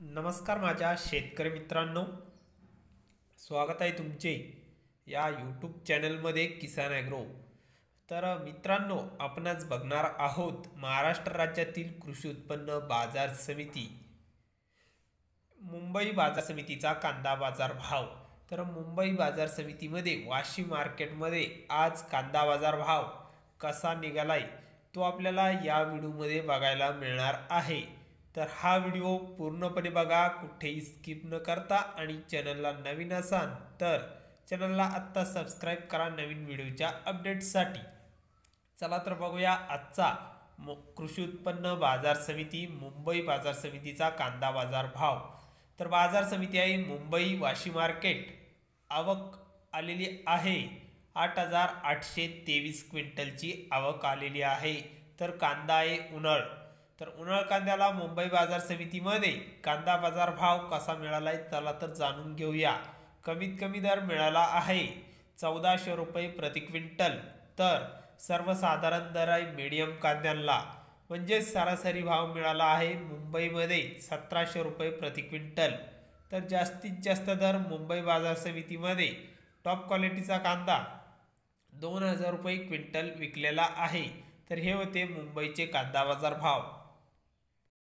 नमस्कार माझ्या शेतकरी मित्रांनो, स्वागत आहे तुमचे या यूट्यूब चॅनलमध्ये किसान ॲग्रो। तर मित्रांनो, आपण आज बघणार आहोत महाराष्ट्र राज्यातील कृषी उत्पन्न बाजार समिती मुंबई बाजार समितीचा कांदा बाजार भाव। तर मुंबई बाजार समितीमध्ये वाशी मार्केटमध्ये आज कांदा बाजार भाव कसा निघालाय तो आपल्याला या व्हिडिओमध्ये बघायला मिळणार आहे। तर हा व्हिडिओ पूर्णपणे बघा, कुठेही स्किप न करता, आणि चॅनलला नवीन असाल तर चॅनलला आत्ता सबस्क्राइब करा नवीन व्हिडिओच्या अपडेट्ससाठी। चला तर बघूया आजचा कृषी उत्पन्न बाजार समिती मुंबई बाजार समितीचा कांदा बाजार भाव। तर बाजार समिती आहे मुंबई वाशी मार्केट, आवक आलेली आहे 8,823 क्विंटलची आवक आलेली आहे। तर कांदा आहे उन्हाळ। तर उन्हाळ कांद्याला मुंबई बाजार समितीमध्ये कांदा बाजार भाव कसा मिळाला आहे चला तर जाणून घेऊया। कमीत कमी दर मिळाला आहे 1400 रुपये प्रति क्विंटल। तर सर्वसाधारण दर आहे मीडियम कांद्यांना, म्हणजे सरासरी भाव मिळाला आहे मुंबईमध्ये 1700 रुपये प्रति क्विंटल। तर जास्तीत जास्त दर मुंबई बाजार समितीमध्ये टॉप क्वालिटीचा कांदा 2000 रुपये क्विंटल विकलेला आहे। तर हे होते मुंबईचे कांदा बाजार भाव।